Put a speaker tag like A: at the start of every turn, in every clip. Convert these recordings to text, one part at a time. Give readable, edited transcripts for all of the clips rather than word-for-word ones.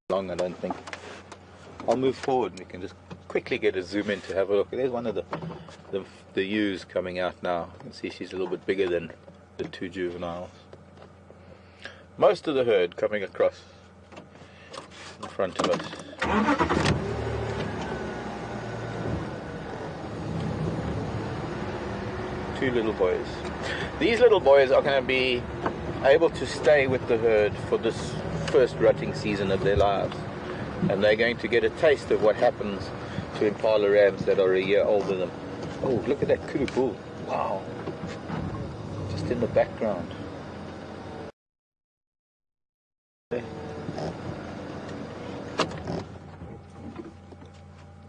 A: long, I don't think. I'll move forward and we can just quickly get a zoom in to have a look. There's one of the ewes coming out now. You can see she's a little bit bigger than the two juveniles. Most of the herd coming across in front of us. Two little boys. These little boys are going to be able to stay with the herd for this first rutting season of their lives, and they're going to get a taste of what happens to impala rams that are a year older than them. Oh, look at that kudu bull. Wow. Just in the background.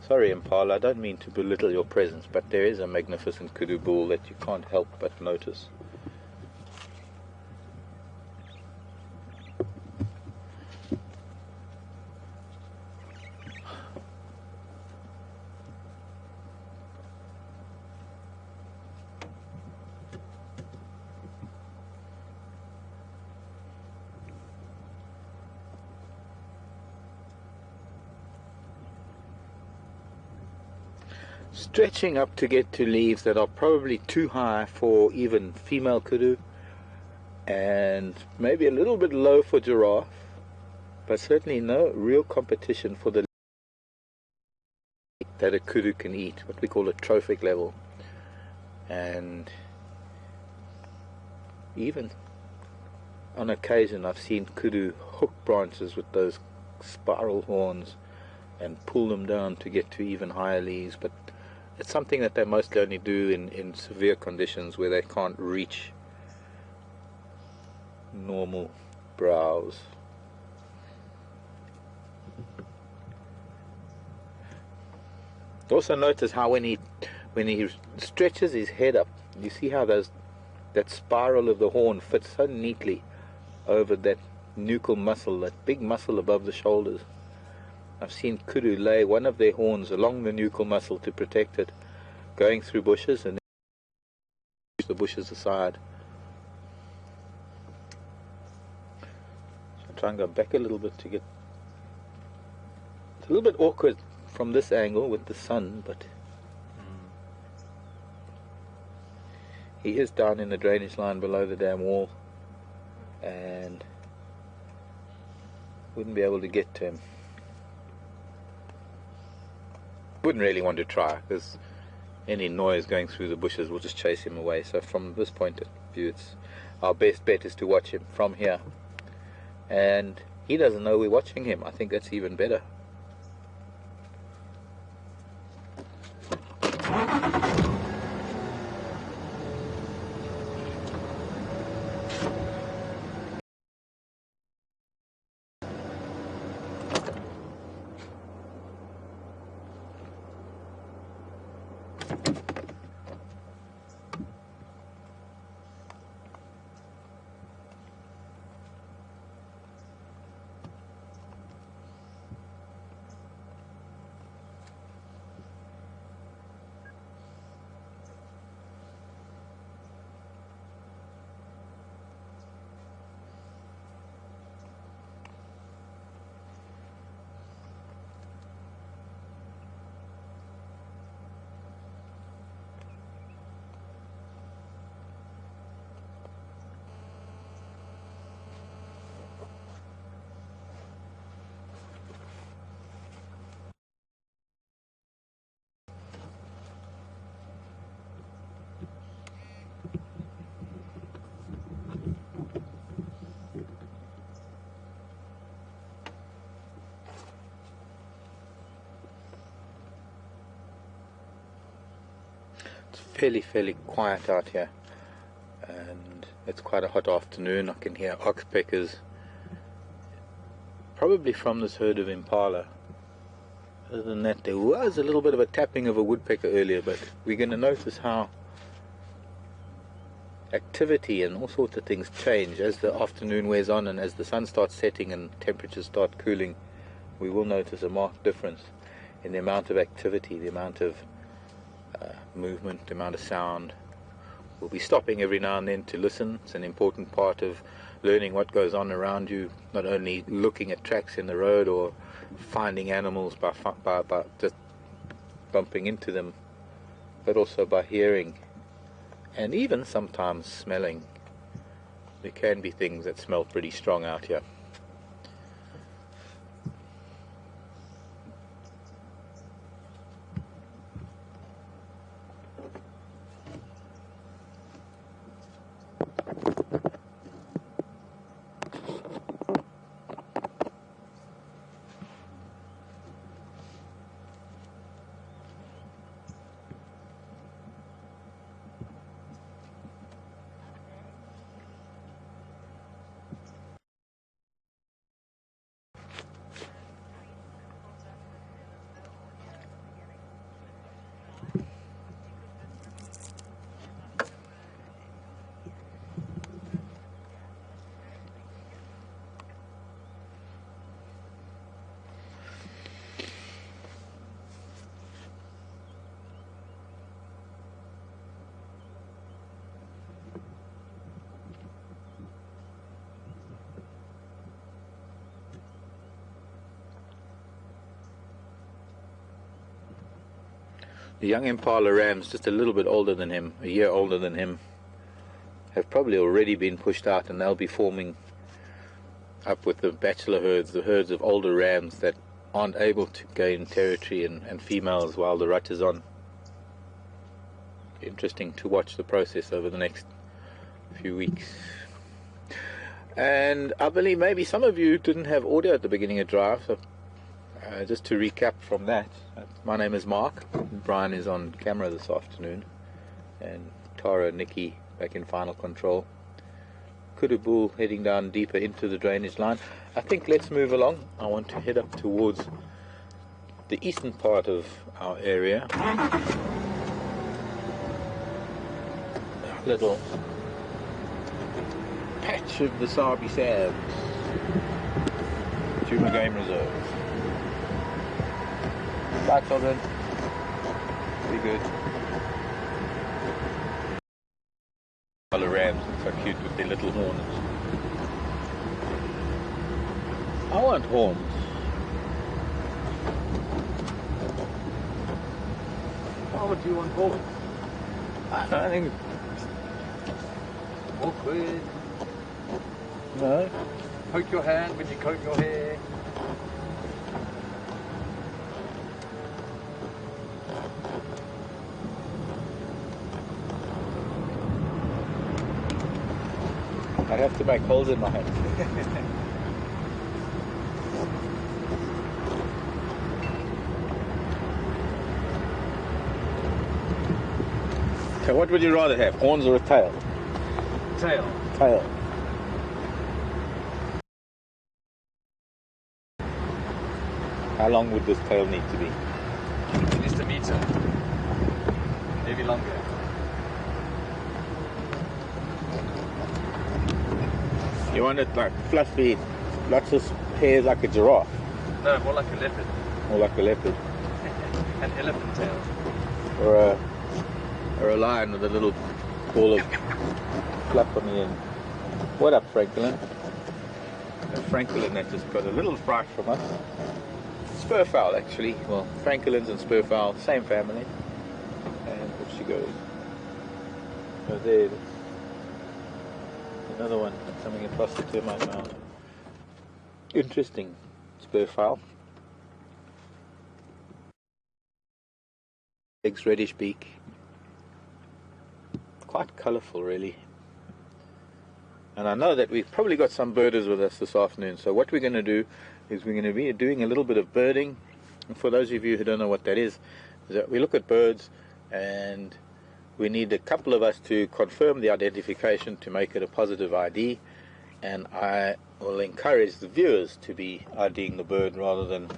A: Sorry, impala, I don't mean to belittle your presence, but there is a magnificent kudu bull that you can't help but notice. Stretching up to get to leaves that are probably too high for even female kudu, and maybe a little bit low for giraffe, but certainly no real competition for the that a kudu can eat, what we call a trophic level. And even on occasion I've seen kudu hook branches with those spiral horns and pull them down to get to even higher leaves, but it's something that they mostly only do in severe conditions where they can't reach normal browse. Also notice how when he stretches his head up, you see how that spiral of the horn fits so neatly over that nuchal muscle, that big muscle above the shoulders. I've seen kudu lay one of their horns along the nuchal muscle to protect it, going through bushes, and then push the bushes aside. So I'll try and go back a little bit to get... It's a little bit awkward from this angle with the sun, but he is down in the drainage line below the dam wall, and wouldn't be able to get to him. Wouldn't really want to try, because any noise going through the bushes will just chase him away. So from this point of view, it's our best bet is to watch him from here, and he doesn't know we're watching him. I think that's even better. Fairly quiet out here, and it's quite a hot afternoon. I can hear oxpeckers, probably from this herd of impala. Other than that, there was a little bit of a tapping of a woodpecker earlier, but we're going to notice how activity and all sorts of things change as the afternoon wears on, and as the sun starts setting and temperatures start cooling. We will notice a marked difference in the amount of activity, the amount of movement, the amount of sound. We'll be stopping every now and then to listen. It's an important part of learning what goes on around you, not only looking at tracks in the road or finding animals by just bumping into them, but also by hearing and even sometimes smelling. There can be things that smell pretty strong out here. The young impala rams, just a little bit older than him, a year older than him, have probably already been pushed out, and they'll be forming up with the bachelor herds, the herds of older rams that aren't able to gain territory and females while the rut is on. Interesting to watch the process over the next few weeks. And I believe maybe some of you didn't have audio at the beginning of drive, so just to recap from that, my name is Mark. Brian is on camera this afternoon, and Tara and Nikki back in final control. Kudu heading down deeper into the drainage line. I think let's move along. I want to head up towards the eastern part of our area. A little patch of the Sabi Sands, Djuma Game Reserve. Bye, children. Be good. All the rams are so cute with their little horns. I want horns. Why would you want horns? I think awkward. No.
B: Poke your hand when you comb your hair.
A: I'd have to make holes in my hand. So what would you rather have, horns or a tail?
B: Tail.
A: Tail. How long would this tail need to be?
B: At least a meter. Maybe longer.
A: You want it like fluffy, lots of hairs like a giraffe?
B: No, more like a leopard.
A: More like a leopard.
B: An elephant tail.
A: Or a lion with a little ball of fluff on the end. What up, Franklin? Franklin that just got a little fright from us. Spurfowl, actually. Well, Franklins and Spurfowl, same family. And there she goes. Oh, there. Another one coming across the termite mound. Interesting Spurfowl. Legs reddish beak. Quite colourful, really. And I know that we've probably got some birders with us this afternoon, so what we're going to do is we're going to be doing a little bit of birding. And for those of you who don't know what that is that we look at birds and we need a couple of us to confirm the identification to make it a positive ID, and I will encourage the viewers to be IDing the bird rather than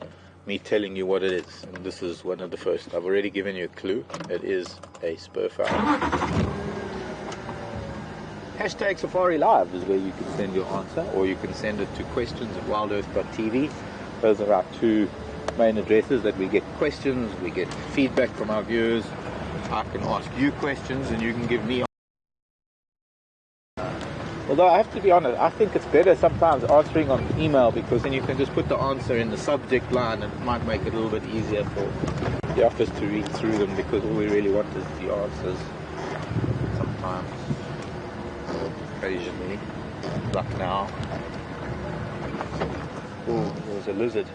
A: me telling you what it is. And this is one of the first. I've already given you a clue. It is a spurfowl. Hashtag Safari Live is where you can send your answer, or you can send it to questions@wildearth.tv. Those are our two main addresses that we get questions, we get feedback from our viewers. I can ask you questions and you can give me Although I have to be honest, I think it's better sometimes answering on email, because then you can just put the answer in the subject line and it might make it a little bit easier for the office to read through them, because all we really want is the answers sometimes, or occasionally, like now. Oh, there was a lizard.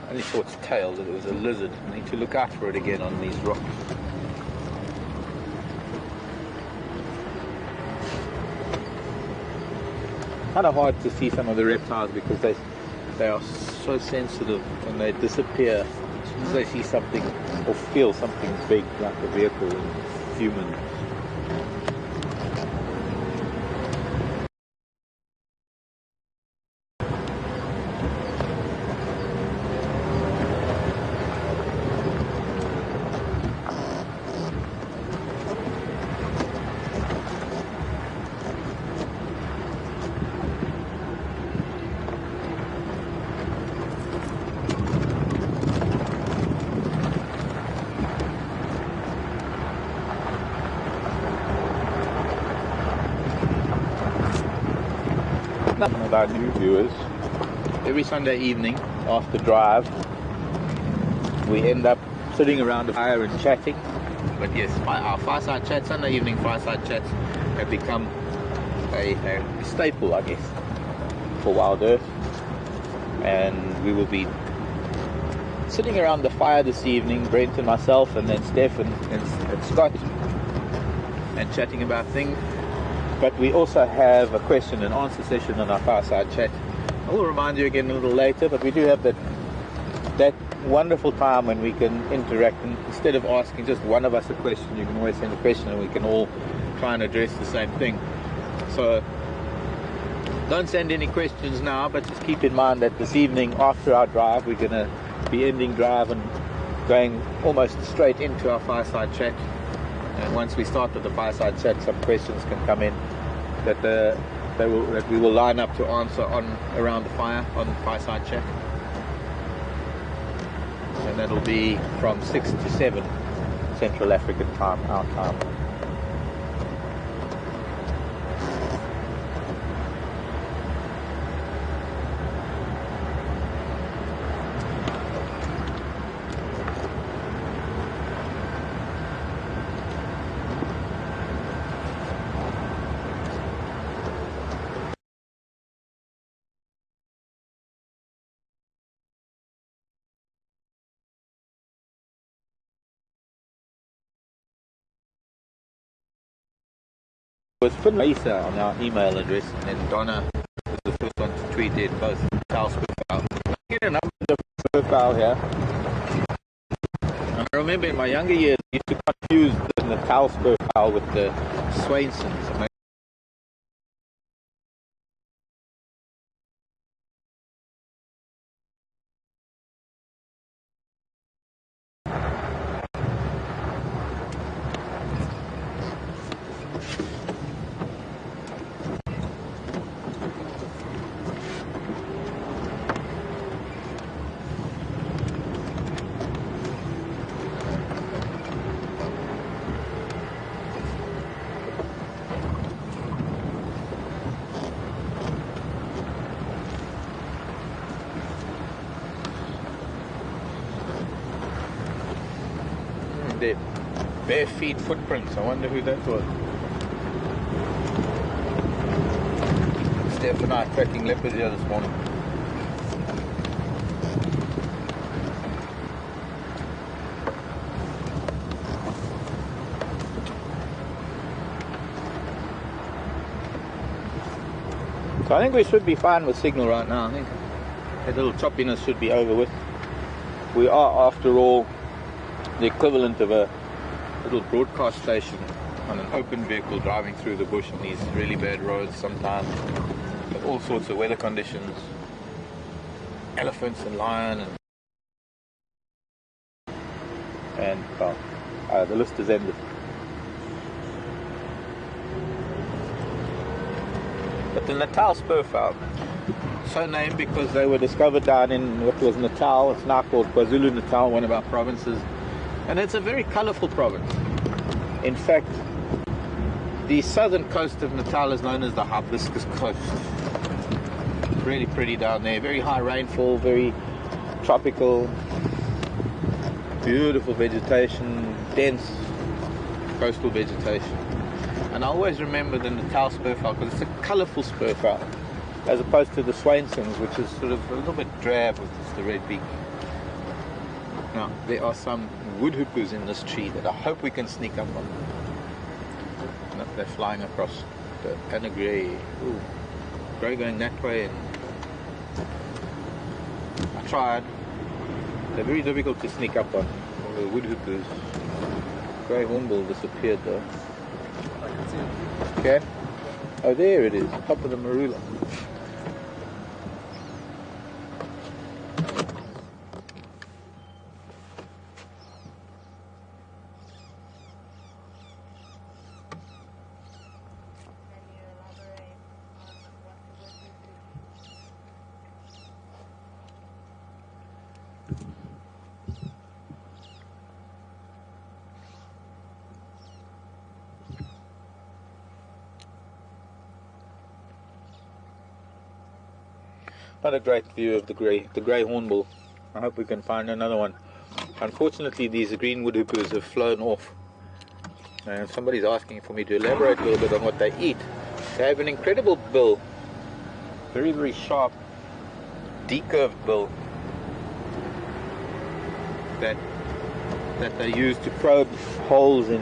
A: I only saw its tail, that it was a lizard. I need to look out for it again on these rocks. Kind of hard to see some of the reptiles because they are so sensitive and they disappear as soon as they see something or feel something big like a vehicle and human. Nothing of our new viewers. Every Sunday evening after drive, we end up sitting around the fire and chatting. But yes, our fireside chats, Sunday evening fireside chats, have become a staple, I guess, for Wild Earth. And we will be sitting around the fire this evening, Brent and myself, and then Steph and Scott, and chatting about things. But we also have a question and answer session on our fireside chat. I will remind you again a little later, but we do have that wonderful time when we can interact, and instead of asking just one of us a question, you can always send a question and we can all try and address the same thing. So don't send any questions now, but just keep in mind that this evening after our drive, we're going to be ending drive and going almost straight into our fireside chat. And once we start with the fireside chat, some questions can come in that we will line up to answer around the fire on the fireside chat. And that'll be from 6 to 7 Central African time, our time. It was Finlaysa on our email address, and then Donna was the first one to tweet in both Towel Spurfowl. I get a number of Spurfowl here. And I remember in my younger years, I used to confuse the Towel Spurfowl with the Swainsons. Their bare feet footprints. I wonder who that was. Steph and I tracking leopards here this morning. So I think we should be fine with signal right now. I think that little choppiness should be over with. We are, after all, the equivalent of a little broadcast station on an open vehicle driving through the bush on these really bad roads sometimes, with all sorts of weather conditions, elephants and lion, and the list is ended. But the Natal Spurfowl, so named because they were discovered down in what was Natal. It's now called KwaZulu Natal, one of our provinces. And it's a very colourful province. In fact, The southern coast of Natal is known as the Hibiscus Coast. Really pretty down there. Very high rainfall, very tropical, beautiful vegetation, dense coastal vegetation. And I always remember the Natal spurfowl because it's a colourful spurfowl, as opposed to the Swainsons, which is sort of a little bit drab with just the red beak. Now, there are some woodhoopers in this tree that I hope we can sneak up on. No, they're flying across and a grey. Ooh, grey going that way. And I tried. They're very difficult to sneak up on. The woodhoopers. Grey hornbill disappeared though.
B: I can see it.
A: Okay. Oh, there it is, top of the marula. Not a great view of the grey hornbill. I hope we can find another one. Unfortunately, these green woodhoopers have flown off. And somebody's asking for me to elaborate a little bit on what they eat. They have an incredible bill. Very, very sharp, decurved bill. That they use to probe holes in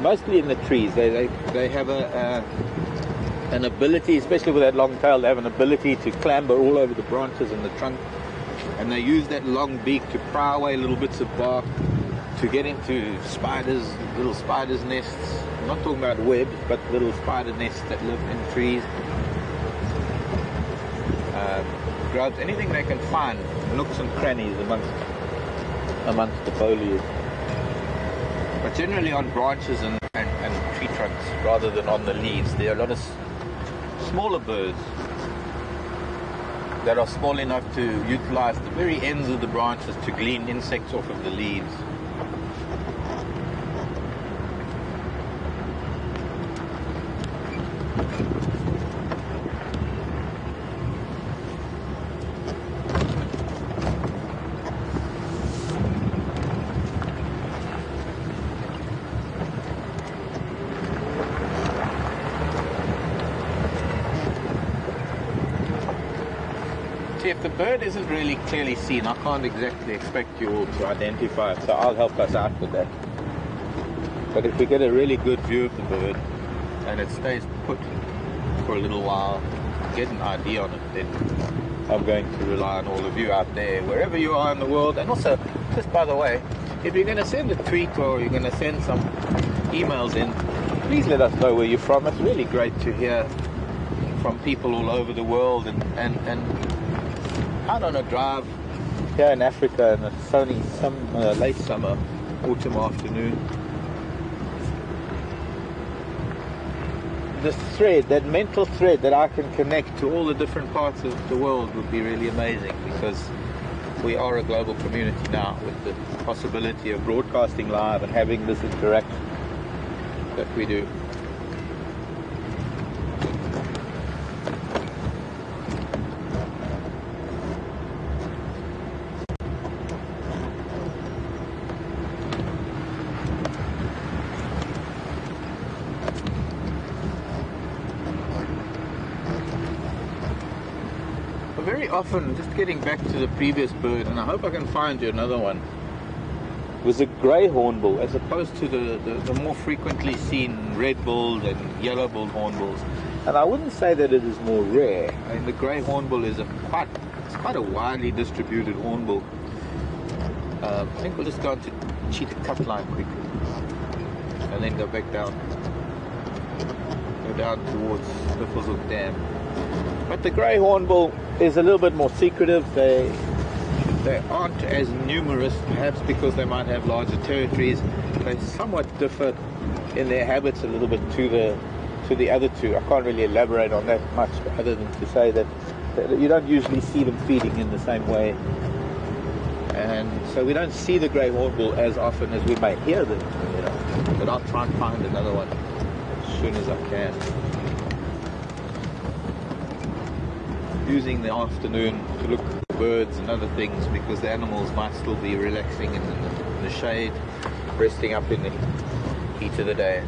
A: mostly in the trees. They have an ability, especially with that long tail, they have an ability to clamber all over the branches and the trunk, and they use that long beak to pry away little bits of bark to get into spiders, little spiders' nests. I'm not talking about webs, but little spider nests that live in trees. Grabs anything they can find, nooks and crannies amongst the foliage, but generally on branches and tree trunks rather than on the leaves. There are a lot of smaller birds that are small enough to utilize the very ends of the branches to glean insects off of the leaves. If the bird isn't really clearly seen, I can't exactly expect you all to identify it, so I'll help us out with that. But if we get a really good view of the bird and it stays put for a little while, get an ID on it, then I'm going to rely on all of you out there, wherever you are in the world. And also, just by the way, if you're going to send a tweet or you're going to send some emails in, please let us know where you're from. It's really great to hear from people all over the world, and out on a drive here in Africa in a sunny late summer, autumn afternoon. The thread, that mental thread that I can connect to all the different parts of the world would be really amazing, because we are a global community now with the possibility of broadcasting live and having this interaction that we do. Very often, just getting back to the previous bird, and I hope I can find you another one, was a grey hornbill, as opposed to the more frequently seen red-billed and yellow-billed hornbills. And I wouldn't say that it is more rare. I mean, the grey hornbill is quite a widely distributed hornbill. I think we'll just go on to Cheetah Cutline quickly, and then go back down. Go down towards the Fuzzle Dam. But the grey hornbill is a little bit more secretive. They aren't as numerous, perhaps because they might have larger territories. They somewhat differ in their habits a little bit to the other two. I can't really elaborate on that much, other than to say that you don't usually see them feeding in the same way and so we don't see the grey hornbill as often as we may hear them, you know. But I'll try and find another one as soon as I can. Using the afternoon to look for birds and other things, because the animals might still be relaxing in the shade, resting up in the heat of the day.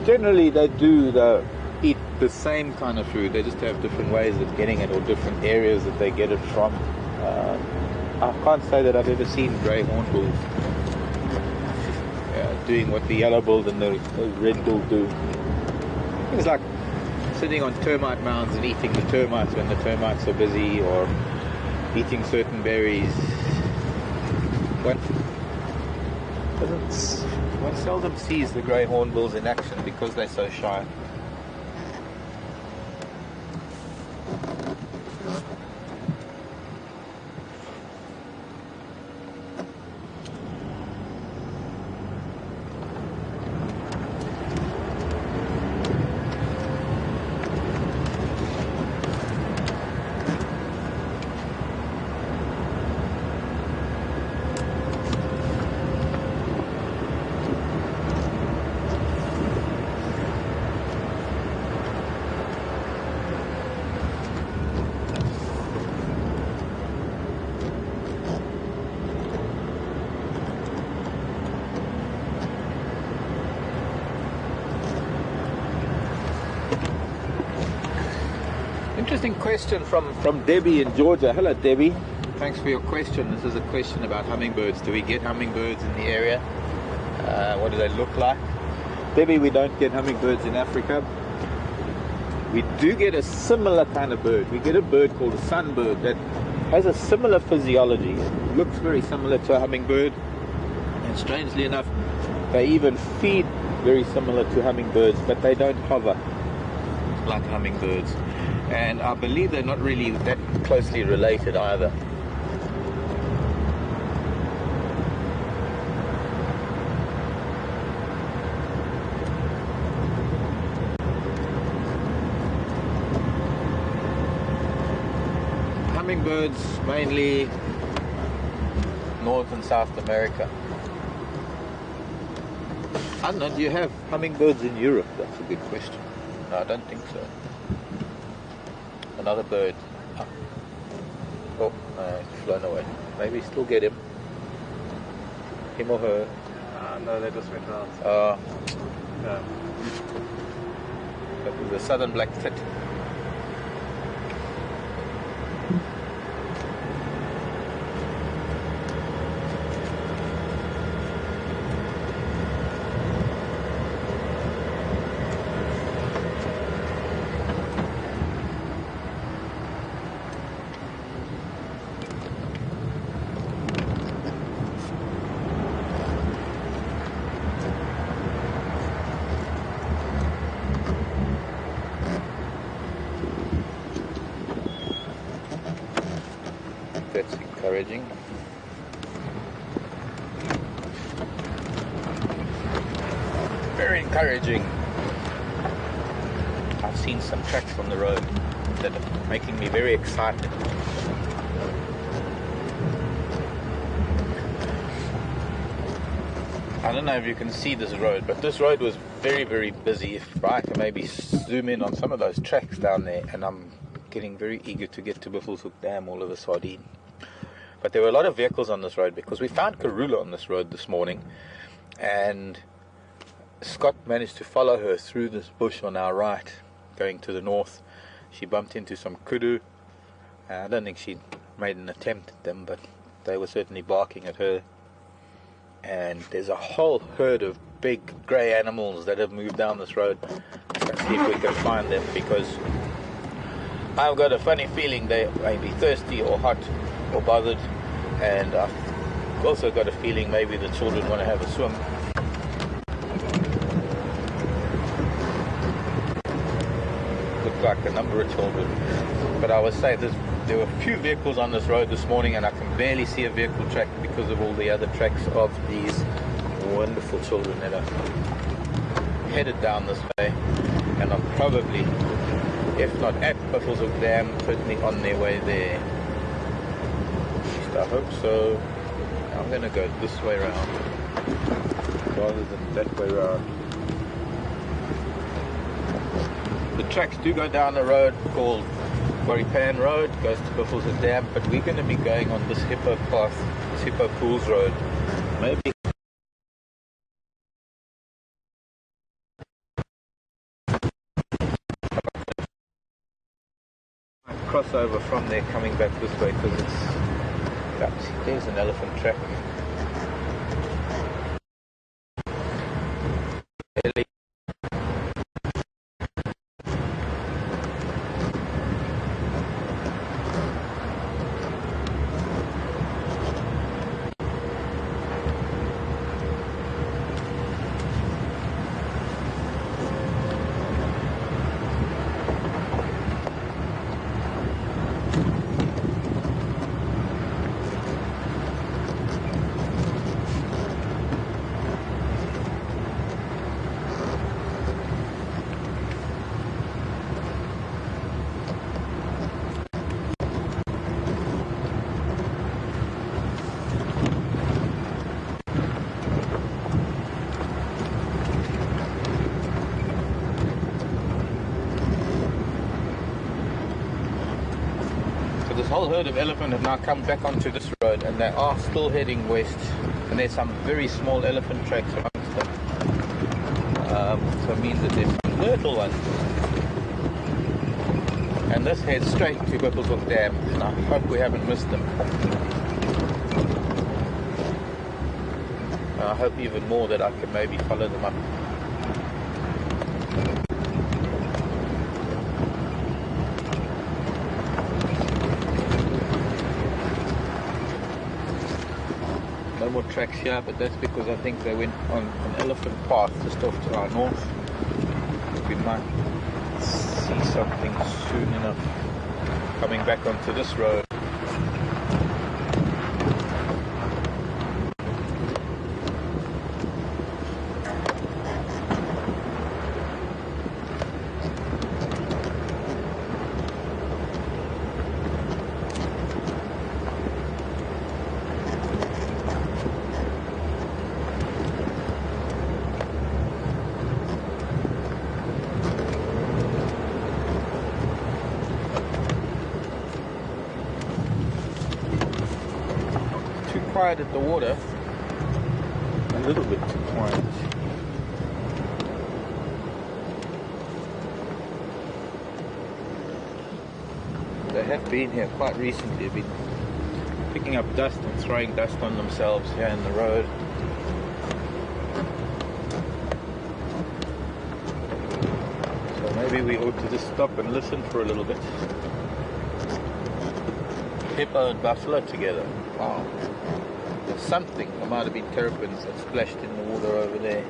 A: Generally they do eat the same kind of food, they just have different ways of getting it, or different areas that they get it from. I can't say that I've ever seen grey hornbills doing what the yellow-billed and the red-billed do. Things like sitting on termite mounds and eating the termites when the termites are busy, or eating certain berries. One seldom sees the grey hornbills in action because they're so shy. Interesting question from Debbie in Georgia. Hello Debbie, thanks for your question. This is a question about hummingbirds. Do we get hummingbirds in the area? What do they look like? Debbie, we don't get hummingbirds in Africa. We do get a similar kind of bird. We get a bird called a sunbird that has a similar physiology. It looks very similar to a hummingbird, and strangely enough they even feed very similar to hummingbirds, but they don't hover like hummingbirds. And I believe they're not really that closely related either. Hummingbirds mainly North and South America. I don't know, do you have hummingbirds in Europe? That's a good question. No, I don't think so. Another bird. Oh, he's flown away. Maybe still get him. Him or her.
B: No, they just went out.
A: Yeah. That was the southern black tit. That's encouraging. Very encouraging. I've seen some tracks on the road that are making me very excited. I don't know if you can see this road, but this road was very, very busy. If I can maybe zoom in on some of those tracks down there, and I'm getting very eager to get to Buffelshoek Dam all of a sudden. But there were a lot of vehicles on this road because we found Karula on this road this morning, and Scott managed to follow her through this bush on our right, going to the north. She bumped into some kudu. I don't think she made an attempt at them, but they were certainly barking at her. And there's a whole herd of big grey animals that have moved down this road. Let's see if we can find them, because I've got a funny feeling they may be thirsty or hot or bothered, and I've also got a feeling maybe the children want to have a swim. looked like a number of children. But I would say there were a few vehicles on this road this morning, and I can barely see a vehicle track because of all the other tracks of these wonderful children that are headed down this way, and are probably, if not at Buffelshoek Dam, certainly on their way there. At least I hope so. I'm going to go this way around rather than that way around. The tracks do go down a road called Pan Road, goes to Buffelshoek Dam, but we're going to be going on this Hippo path, this Hippo Pools Road. Maybe cross over from there coming back this way, because there's an elephant track. This whole herd of elephant have now come back onto this road, and they are still heading west, and there's some very small elephant tracks amongst them. So it means that there's some little ones, and this heads straight to Buffelshoek Dam, and I hope we haven't missed them. I hope even more that I can maybe follow them up. No more tracks here, but that's because I think they went on an elephant path just off to our north. We might see something soon enough coming back onto this road. Quiet at the water, a little bit too quiet. They have been here quite recently. They've been picking up dust and throwing dust on themselves here in the road. So maybe we ought to just stop and listen for a little bit. Hippo and buffalo together. Wow. Something. There might have been terrapins that splashed in the water over there.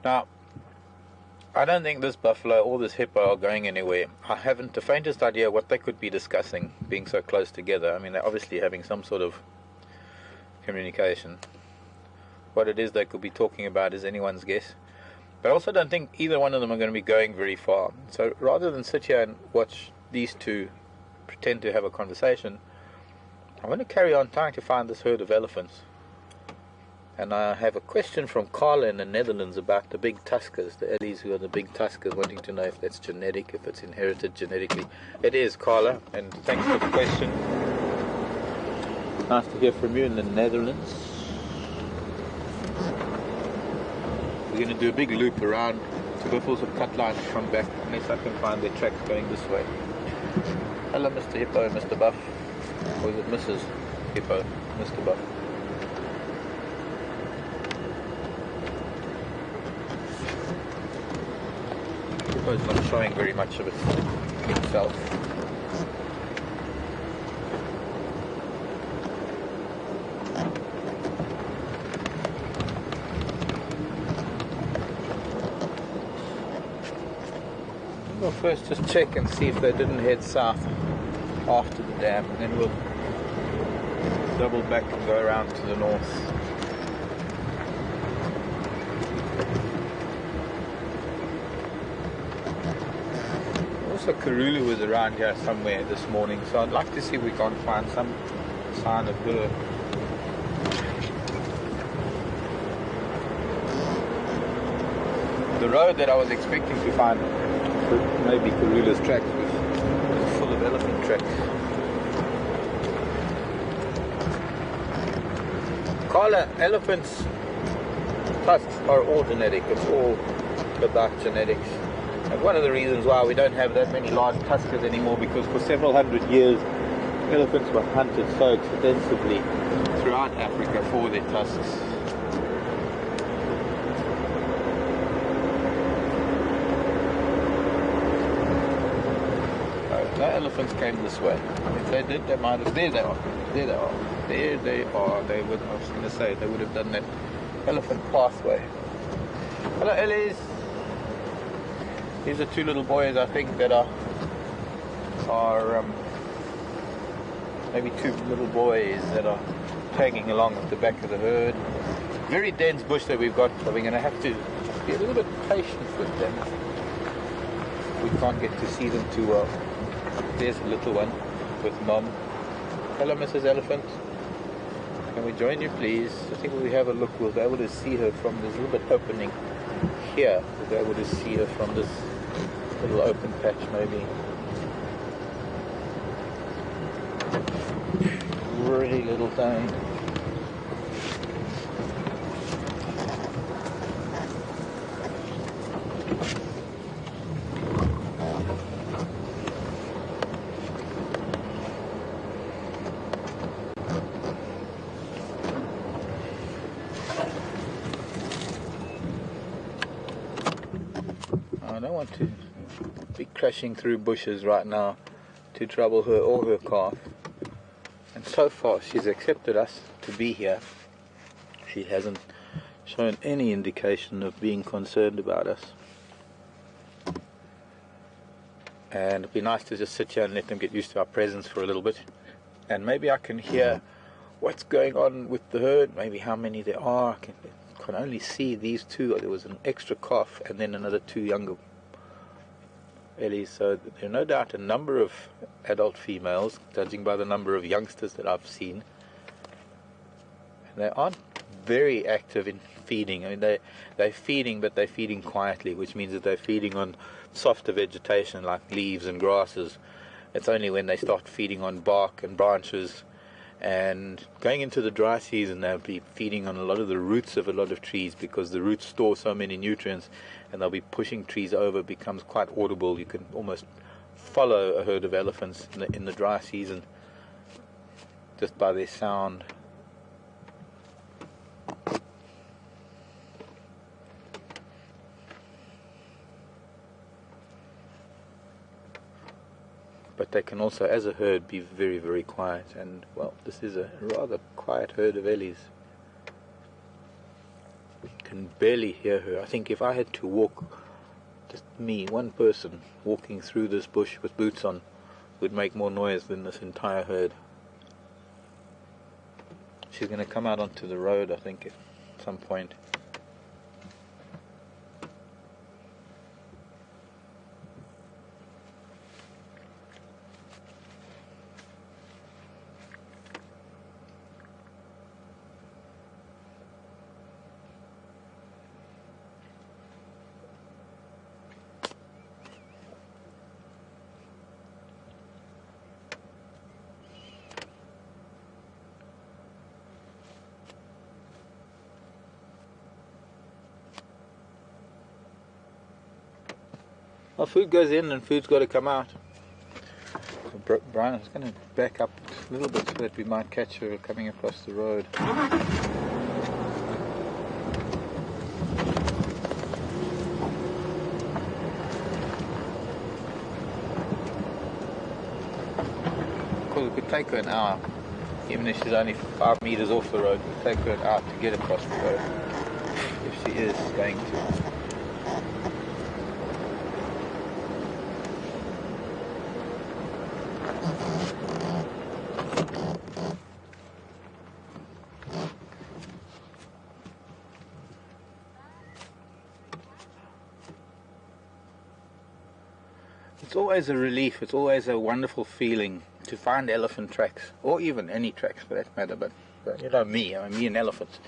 A: Now, I don't think this buffalo or this hippo are going anywhere. I haven't the faintest idea what they could be discussing, being so close together. I mean, they're obviously having some sort of communication. What it is they could be talking about is anyone's guess. But I also don't think either one of them are going to be going very far. So rather than sit here and watch these two pretend to have a conversation, I'm going to carry on trying to find this herd of elephants. And I have a question from Carla in the Netherlands about the big tuskers, the Ellies who are the big tuskers, wanting to know if that's genetic, if it's inherited genetically. It is, Carla, and thanks for the question. Nice to hear from you in the Netherlands. We're going to do a big loop around to Buffels of cut line to come back, unless I can find their tracks going this way. Hello, Mr. Hippo, Mr. Buff. Or is it Mrs. Hippo, Mr. Buff? Hippo's not showing very much of itself. We'll first just check and see if they didn't head south after the dam, and then we'll double back and go around to the north. Also, Karulu was around here somewhere this morning, so I'd like to see if we can't find some sign of her. The road that I was expecting to find, maybe Karula's tracks, was full of elephant tracks. Carla, elephants' tusks are all genetic. It's all about genetics. And one of the reasons why we don't have that many large tuskers anymore, because for several hundred years elephants were hunted so extensively throughout Africa for their tusks. No elephants came this way. If they did, they might have. There they are. There they are. There they are. They would. I was going to say they would have done that elephant pathway. Hello, Ellies. These are two little boys, I think, that are maybe two little boys that are tagging along at the back of the herd. Very dense bush that we've got, so we're going to have to be a little bit patient with them. We can't get to see them too well. There's a little one with Mom. Hello, Mrs. Elephant. Can we join you, please? I think when we have a look, we'll be able to see her from this little bit opening here. We'll be able to see her from this little open patch, maybe. Pretty little thing. I don't want to be crashing through bushes right now to trouble her or her calf. And so far she's accepted us to be here. She hasn't shown any indication of being concerned about us. And it'd be nice to just sit here and let them get used to our presence for a little bit. And maybe I can hear what's going on with the herd, maybe how many there are. I can only see these two. There was an extra calf and then another two younger Ellies. So there are no doubt a number of adult females, judging by the number of youngsters that I've seen. And they aren't very active in feeding. I mean, they're feeding, but they're feeding quietly, which means that they're feeding on softer vegetation like leaves and grasses. It's only when they start feeding on bark and branches, and going into the dry season they'll be feeding on a lot of the roots of a lot of trees, because the roots store so many nutrients, and they'll be pushing trees over. It becomes quite audible. You can almost follow a herd of elephants in the dry season just by their sound. But they can also, as a herd, be very, very quiet. And, well, this is a rather quiet herd of Ellies. You can barely hear her. I think if I had to walk, just me, one person, walking through this bush with boots on, would make more noise than this entire herd. She's going to come out onto the road, I think, at some point. Well, food goes in and food's got to come out. So Brian is going to back up a little bit so that we might catch her coming across the road. Because it could take her an hour, even if she's only 5 meters off the road. It would take her an hour to get across the road, if she is going to. It's always a relief, it's always a wonderful feeling to find elephant tracks, or even any tracks for that matter, but you know me and elephants.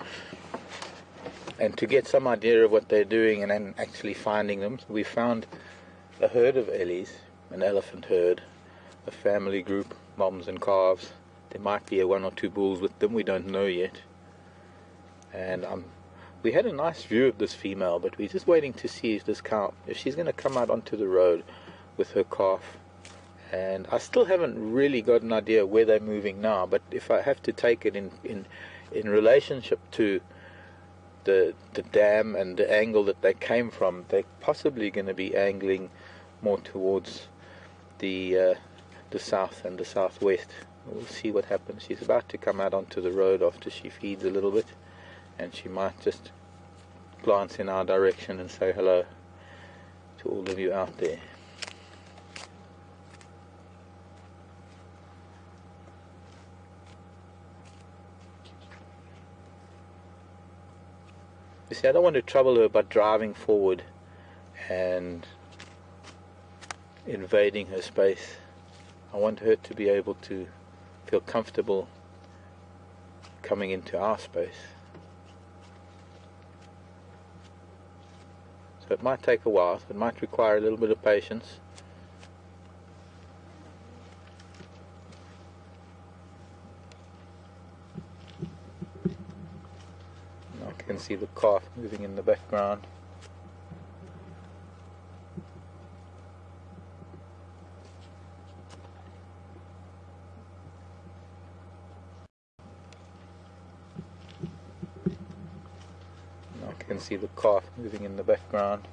A: And to get some idea of what they're doing and then actually finding them. So we found a herd of ellies, an elephant herd, a family group, moms and calves. There might be one or two bulls with them, we don't know yet. And we had a nice view of this female, but we're just waiting to see if this cow, if she's going to come out onto the road with her calf. And I still haven't really got an idea where they're moving now, but if I have to take it in relationship to the dam and the angle that they came from, they're possibly going to be angling more towards the south and the southwest. We'll see what happens. She's about to come out onto the road after she feeds a little bit, and she might just glance in our direction and say hello to all of you out there. You see, I don't want to trouble her by driving forward and invading her space. I want her to be able to feel comfortable coming into our space. So it might take a while, it might require a little bit of patience. I can see the calf moving in the background. I can see the calf moving in the background.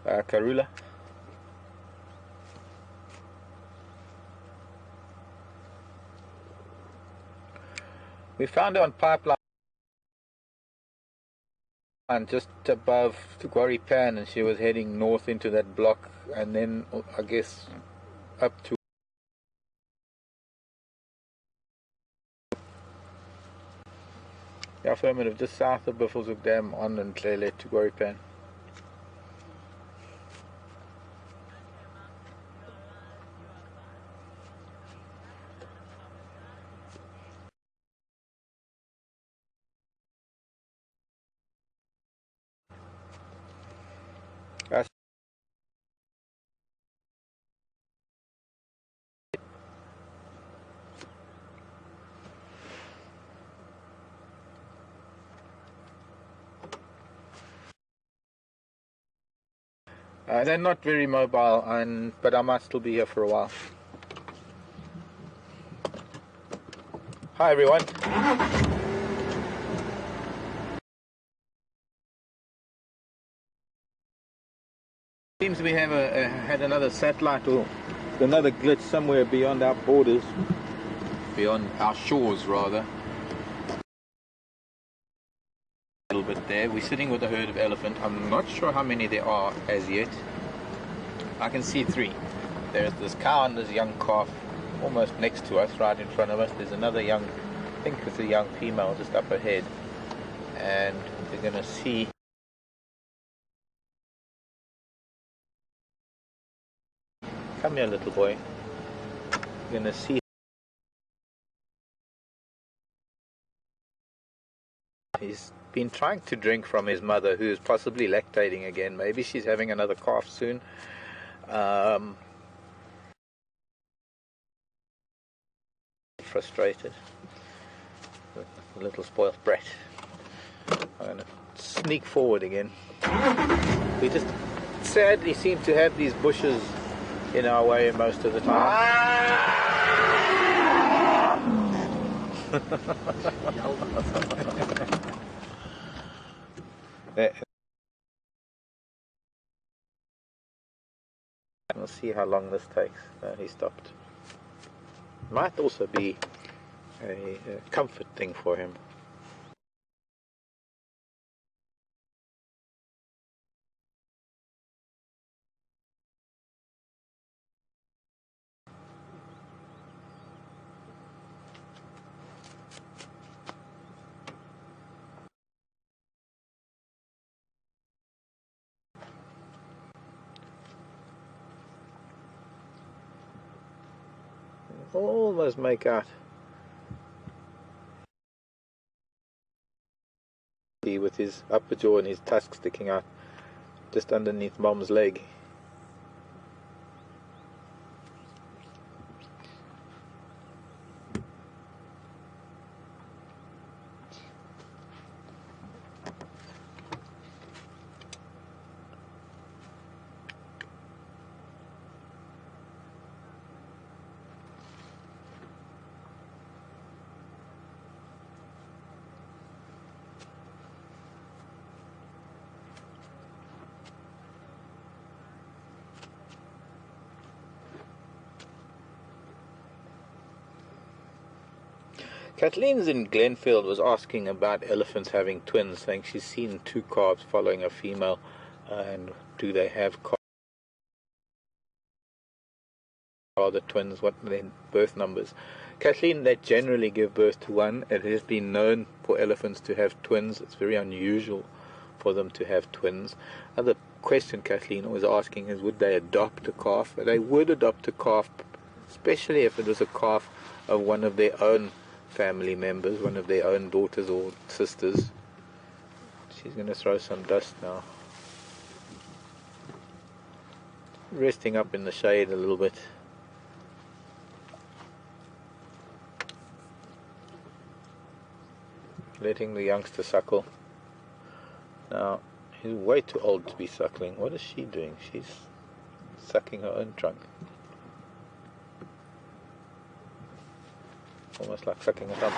A: Karula. We found her on pipeline just above Quarry Pan, and she was heading north into that block, and then I guess up to Yeah, affirmative, just south of Buffelshoek Dam on and Clearlet to Gorrypan. They're not very mobile, but I might still be here for a while. Hi everyone. Seems we have had another satellite or another glitch somewhere beyond our borders, beyond our shores rather. A little bit there. We're sitting with a herd of elephant. I'm not sure how many there are as yet. I can see 3. There's this cow and this young calf almost next to us, right in front of us. There's another young, I think it's a young female just up ahead, and we're going to see come here little boy. We're going to see he's been trying to drink from his mother, who's possibly lactating again. Maybe she's having another calf soon. Frustrated, a little spoiled brat. I'm going to sneak forward again. We just sadly seem to have these bushes in our way most of the time. We'll see how long this takes. He stopped. Might also be a comfort thing for him. Almost make out with his upper jaw and his tusk sticking out just underneath Mom's leg. Kathleen's in Glenfield was asking about elephants having twins, saying she's seen 2 calves following a female, and do they have calves? Are the twins, what are their birth numbers? Kathleen, they generally give birth to 1. It has been known for elephants to have twins. It's very unusual for them to have twins. Other question Kathleen was asking is, would they adopt a calf? They would adopt a calf, especially if it was a calf of one of their own family members, one of their own daughters or sisters. She's going to throw some dust now. Resting up in the shade a little bit. Letting the youngster suckle. Now, he's way too old to be suckling. What is she doing? She's sucking her own trunk. Almost like sucking a thumb.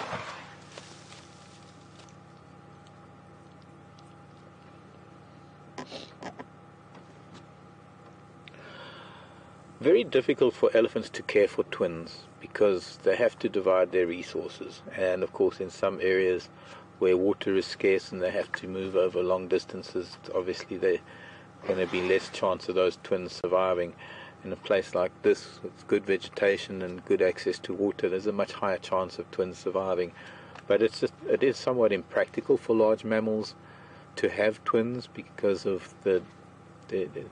A: Very difficult for elephants to care for twins because they have to divide their resources, and of course in some areas where water is scarce and they have to move over long distances, obviously there's going to be less chance of those twins surviving. In a place like this with good vegetation and good access to water, there's a much higher chance of twins surviving. But it is somewhat impractical for large mammals to have twins because of the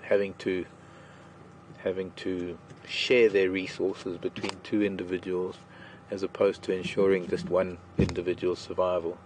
A: having to share their resources between two individuals, as opposed to ensuring just one individual's survival.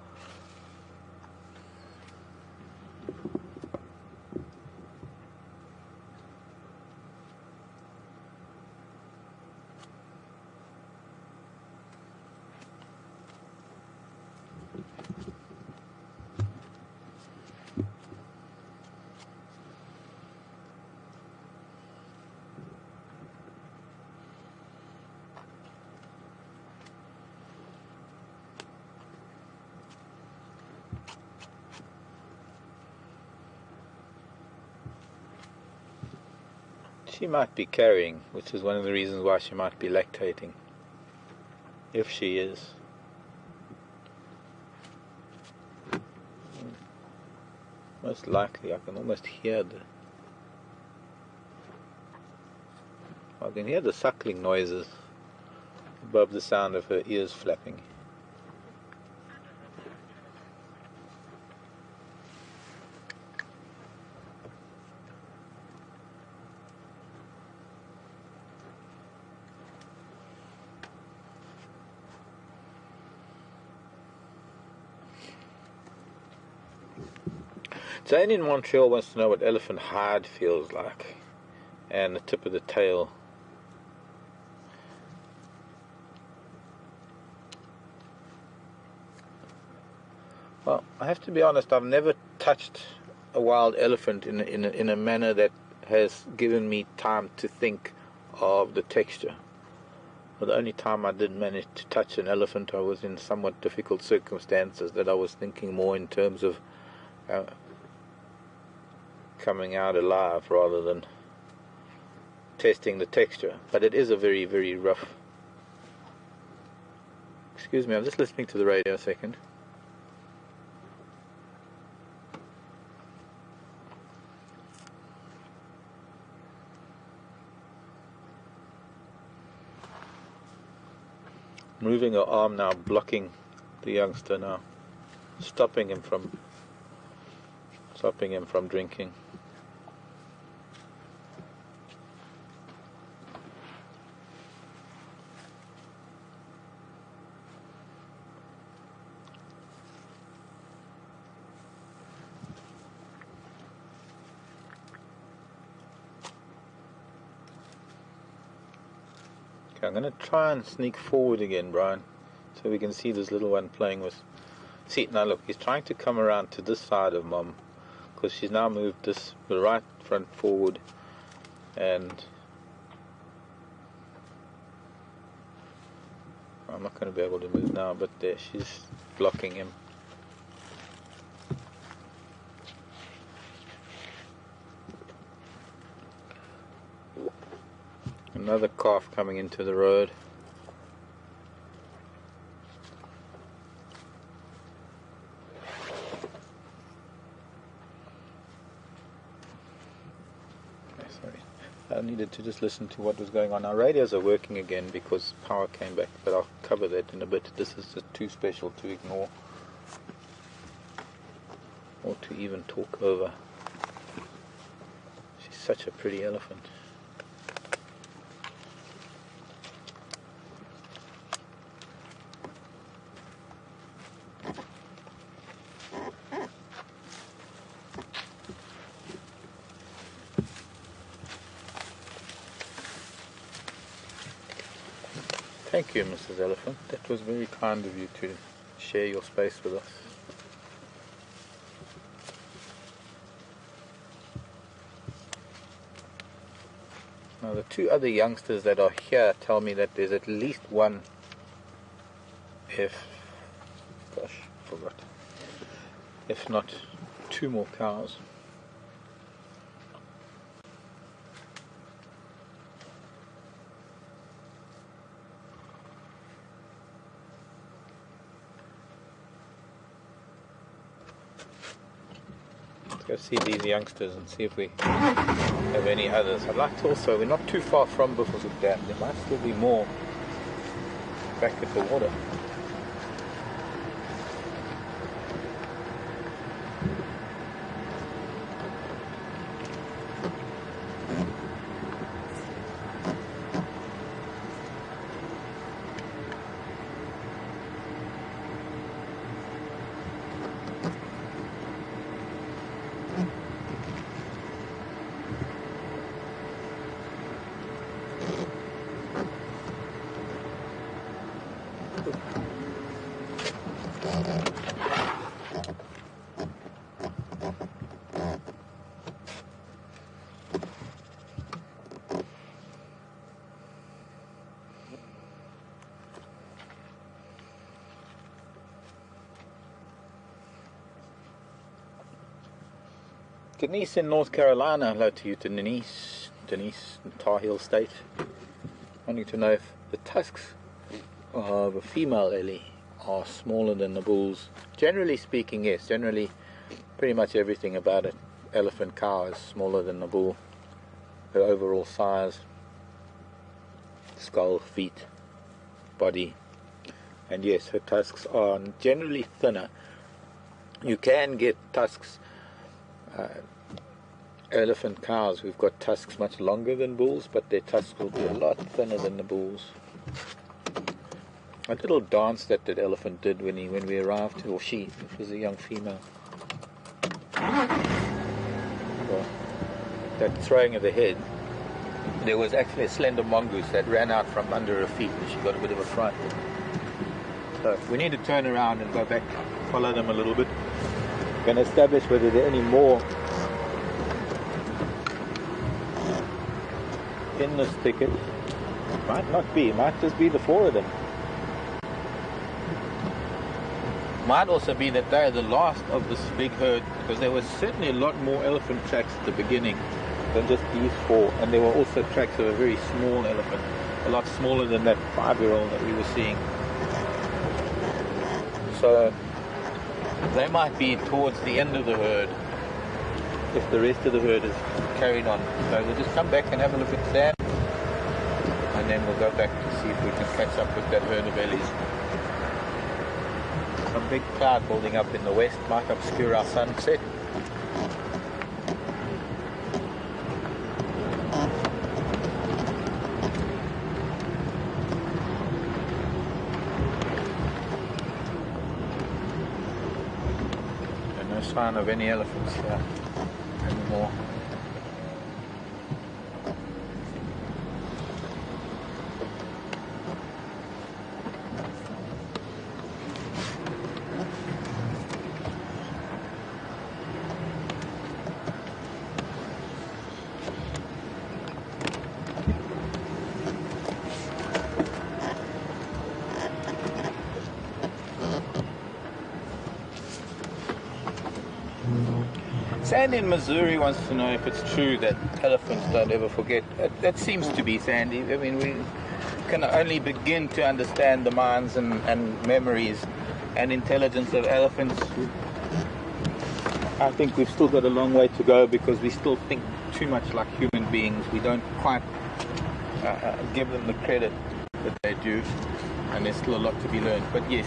A: She might be carrying, which is one of the reasons why she might be lactating, if she is. Most likely, I can almost hear I can hear the suckling noises above the sound of her ears flapping. Jane in Montreal wants to know what elephant hide feels like, and the tip of the tail. Well, I have to be honest, I've never touched a wild elephant in a manner that has given me time to think of the texture. Well, the only time I did manage to touch an elephant, I was in somewhat difficult circumstances, that I was thinking more in terms of coming out alive rather than testing the texture. But it is a very, very rough. Excuse me, I'm just listening to the radio a second. Moving her arm now, blocking the youngster now, stopping him from drinking. Okay, I'm going to try and sneak forward again, Brian, so we can see this little one playing with. See, now look, he's trying to come around to this side of Mom, because she's now moved this right front forward, and I'm not going to be able to move now, but there, she's blocking him. Another calf coming into the road. I needed to just listen to what was going on. Our radios are working again because power came back, but I'll cover that in a bit. This is just too special to ignore or to even talk over. She's such a pretty elephant. Thank you, Mrs. Elephant. That was very kind of you to share your space with us. Now, the two other youngsters that are here tell me that there's at least one, if not two more cows. Go see these youngsters and see if we have any others. I'd like to also, we're not too far from Buffalo Dam, there might still be more back at the water. Denise in North Carolina, hello to you, Denise in Tar Heel State, wanting to know if the tusks of a female ellie are smaller than the bulls. Generally speaking, yes. Generally, pretty much everything about an elephant cow is smaller than the bull. Her overall size, skull, feet, body, and yes, her tusks are generally thinner. You can get tusks. Elephant cows who've got tusks much longer than bulls, but their tusks will be a lot thinner than the bulls. A little dance that elephant did when we arrived, or she, it was a young female. Well, that throwing of the head, there was actually a slender mongoose that ran out from under her feet and she got a bit of a fright. So we need to turn around and go back, follow them a little bit, and establish whether there are any more in this thicket. Might not be, might just be the four of them. Might also be that they're the last of this big herd, because there was certainly a lot more elephant tracks at the beginning than just these four, and there were also tracks of a very small elephant, a lot smaller than that 5-year-old that we were seeing. So they might be towards the end of the herd if the rest of the herd is carried on. So we'll just come back and have a look at Sam, and then we'll go back to see if we can catch up with that herd of ellies. Some big cloud building up in the west might obscure our sunset. And no sign of any elephants here anymore. Sandy in Missouri wants to know if it's true that elephants don't ever forget. That seems to be, Sandy. I mean, we can only begin to understand the minds and memories and intelligence of elephants. I think we've still got a long way to go, because we still think too much like human beings. We don't quite give them the credit that they do, and there's still a lot to be learned. But yes,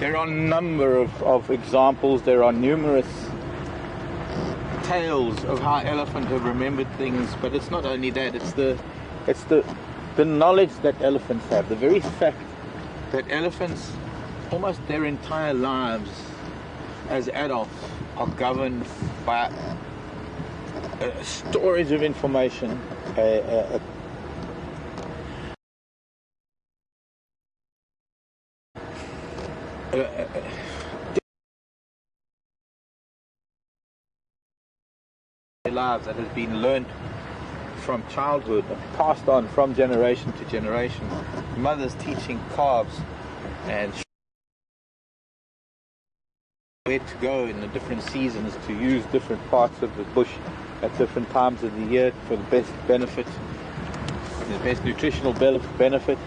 A: there are a number of examples. There are numerous tales of how elephants have remembered things, but it's not only that, it's the knowledge that elephants have, the very fact that elephants, almost their entire lives as adults, are governed by a storage of information, lives that has been learned from childhood and passed on from generation to generation. Mothers teaching calves and where to go in the different seasons, to use different parts of the bush at different times of the year for the best benefit, the best nutritional benefit.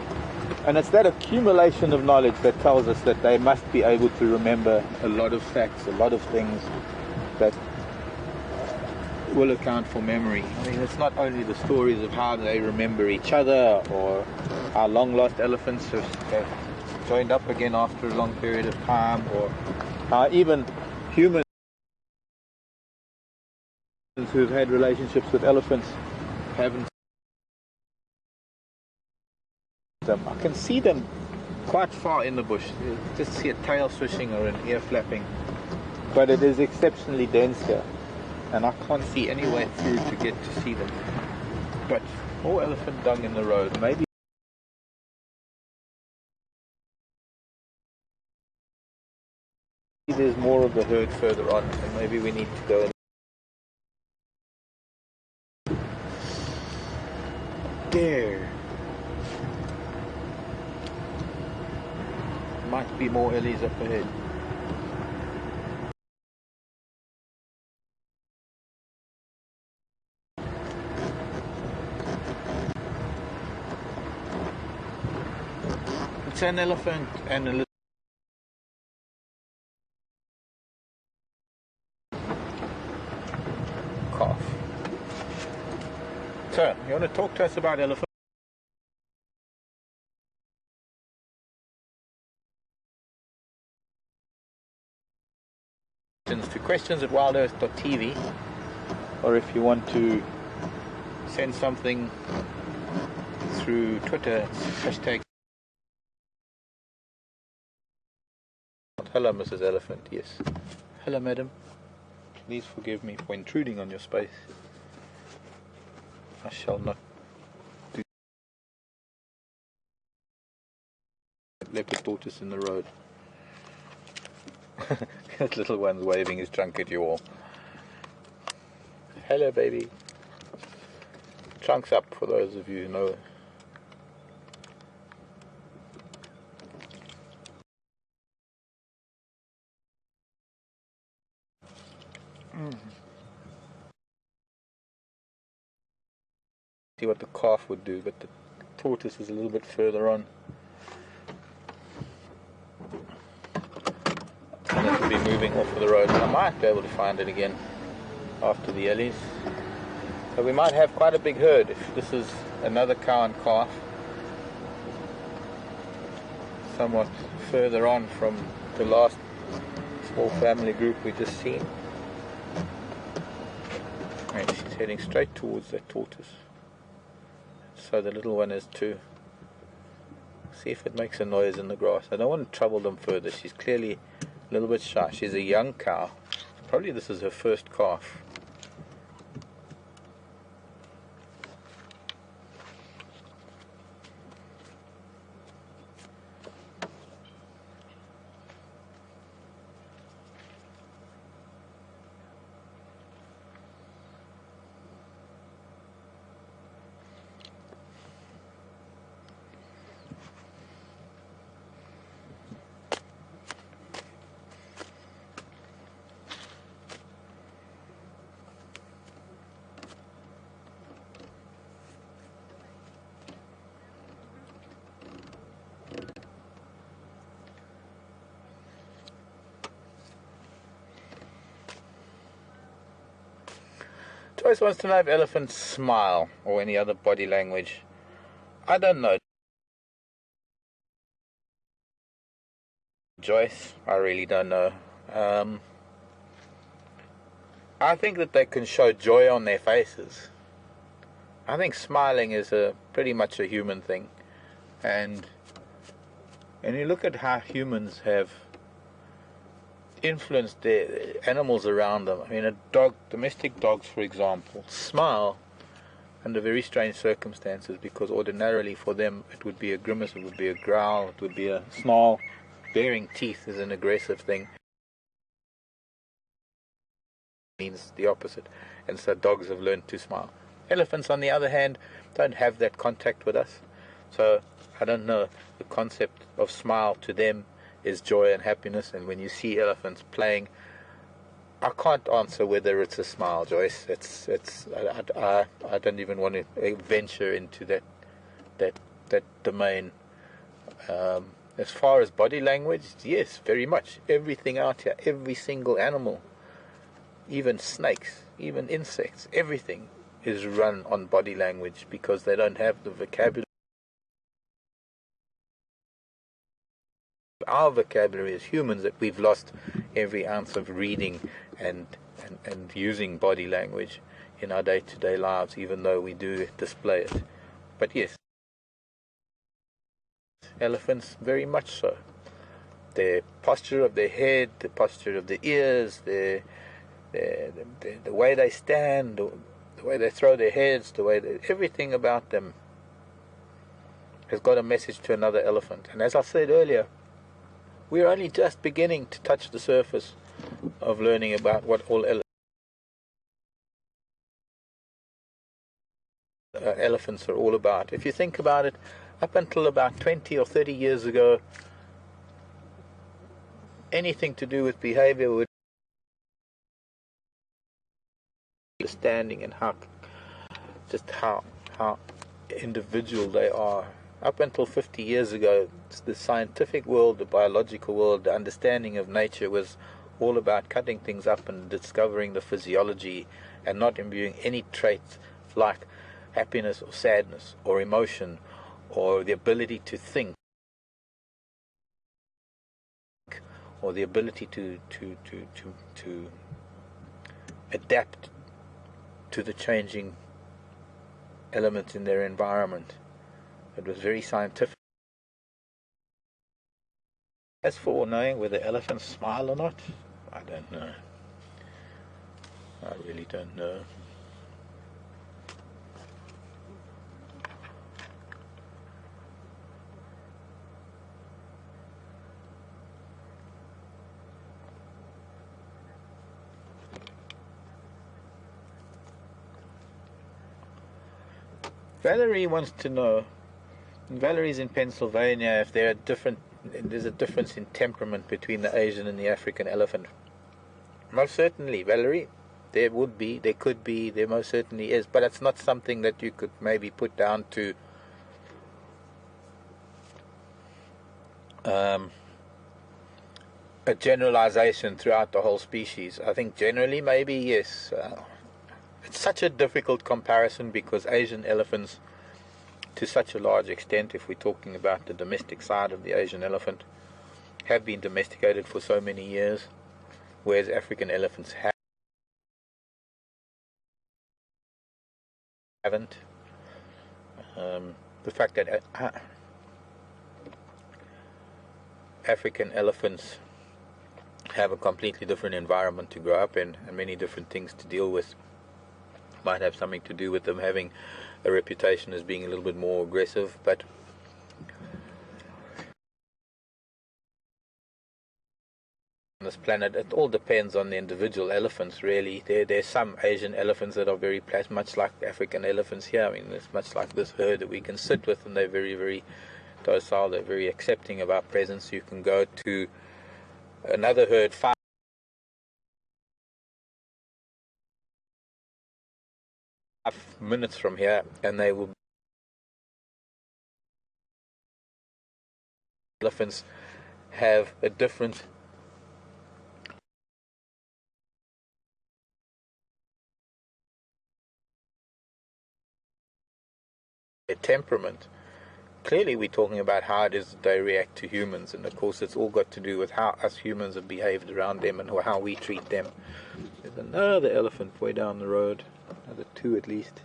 A: And it's that accumulation of knowledge that tells us that they must be able to remember a lot of facts, a lot of things that will account for memory. I mean, it's not only the stories of how they remember each other, or how long-lost elephants have joined up again after a long period of time, or how even humans who've had relationships with elephants haven't. I can see them quite far in the bush. You just see a tail swishing or an ear flapping, but it is exceptionally dense here, and I can't see any way through to get to see them. But more elephant dung in the road, maybe There's more of the herd further on, so maybe we need to go in. There might be more ellies up ahead. It's an elephant and a little calf. So, you want to talk to us about elephants? To questions at WildEarthTV, or if you want to send something through Twitter, hashtag. Hello, Mrs. Elephant. Yes. Hello, madam. Please forgive me for intruding on your space. I shall not do leopard tortoise in the road. That little one's waving his trunk at you all. Hello, baby. Trunk's up for those of you who know. See what the calf would do, but the tortoise is a little bit further on. And it will be moving off of the road. I might be able to find it again after the ellies. So we might have quite a big herd if this is another cow and calf. Somewhat further on from the last small family group we just seen. And she's heading straight towards that tortoise. So the little one is too. See if it makes a noise in the grass. I don't want to trouble them further. She's clearly a little bit shy. She's a young cow. Probably this is her first calf. Joyce wants to know if elephants smile or any other body language. I don't know, Joyce. I really don't know. I think that they can show joy on their faces. I think smiling is pretty much a human thing. And you look at how humans have influenced their animals around them. I mean, a dog, domestic dogs, for example, smile under very strange circumstances, because ordinarily for them it would be a grimace, it would be a growl, it would be a snarl. Baring teeth is an aggressive thing. It means the opposite. And so dogs have learned to smile. Elephants, on the other hand, don't have that contact with us. So I don't know, the concept of smile to them is joy and happiness. And when you see elephants playing, I can't answer whether it's a smile, Joyce. I don't even want to venture into that domain. As far as body language, yes, very much. Everything out here, every single animal, even snakes, even insects, everything is run on body language, because they don't have the vocabulary. Our vocabulary as humans, that we've lost every ounce of reading and using body language in our day-to-day lives, even though we do display it. But yes, elephants, very much so. The posture of their head, the posture of the ears, the way they stand, the way they throw their heads, everything about them has got a message to another elephant. And as I said earlier, We're only just beginning to touch the surface of learning about what all elephants are all about. If you think about it, up until about 20 or 30 years ago, anything to do with behavior would understanding and how individual they are. Up until 50 years ago, the scientific world, the biological world, the understanding of nature was all about cutting things up and discovering the physiology and not imbuing any traits like happiness or sadness or emotion or the ability to think or the ability to adapt to the changing elements in their environment. It was very scientific. As for knowing whether elephants smile or not, I don't know. I really don't know. Valerie wants to know, Valerie's in Pennsylvania, if there's a difference in temperament between the Asian and the African elephant. Most certainly, Valerie, there could be, there most certainly is, but it's not something that you could maybe put down to a generalization throughout the whole species. I think generally maybe yes. It's such a difficult comparison because Asian elephants, to such a large extent, if we're talking about the domestic side of the Asian elephant, have been domesticated for so many years, whereas African elephants haven't. The fact that African elephants have a completely different environment to grow up in and many different things to deal with might have something to do with them having a reputation as being a little bit more aggressive, but on this planet it all depends on the individual elephants really. There's some Asian elephants that are very much like African elephants here. I mean, it's much like this herd that we can sit with, and they're very, very docile, they're very accepting of our presence. You can go to another herd 5 minutes from here and they will. Elephants have a different temperament. Clearly we're talking about how it is that they react to humans, and of course it's all got to do with how us humans have behaved around them and how we treat them. There's another elephant way down the road, another 2 at least.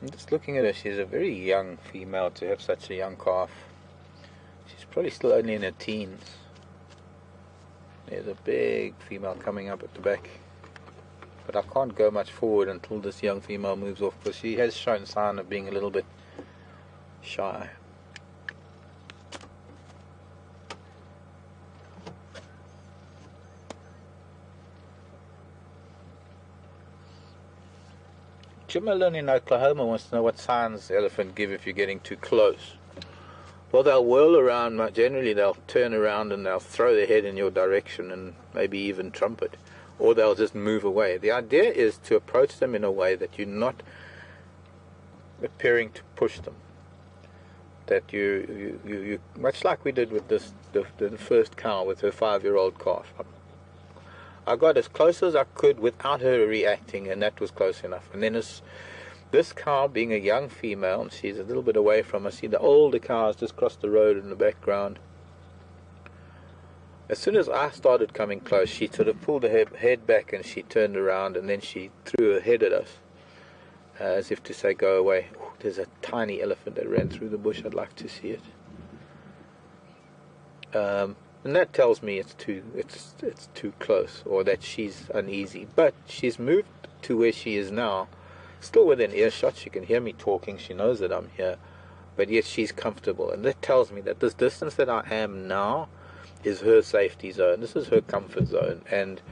A: I'm just looking at her. She's a very young female to have such a young calf. She's probably still only in her teens. There's a big female coming up at the back, but I can't go much forward until this young female moves off, because she has shown sign of being a little bit shy. Djuma in Oklahoma wants to know what signs the elephant give if you're getting too close. Well, they'll whirl around. Generally they'll turn around and they'll throw their head in your direction and maybe even trumpet, or they'll just move away. The idea is to approach them in a way that you're not appearing to push them, that you much like we did with the first cow with her 5-year-old calf. I got as close as I could without her reacting, and that was close enough. And then this cow, being a young female, and she's a little bit away from us, see the older cows just cross the road in the background. As soon as I started coming close, she sort of pulled her head back and she turned around and then she threw her head at us, as if to say, go away. Ooh, there's a tiny elephant that ran through the bush. I'd like to see it. And that tells me it's too close, or that she's uneasy. But she's moved to where she is now, still within earshot. She can hear me talking. She knows that I'm here, but yet she's comfortable. And that tells me that this distance that I am now is her safety zone. This is her comfort zone, and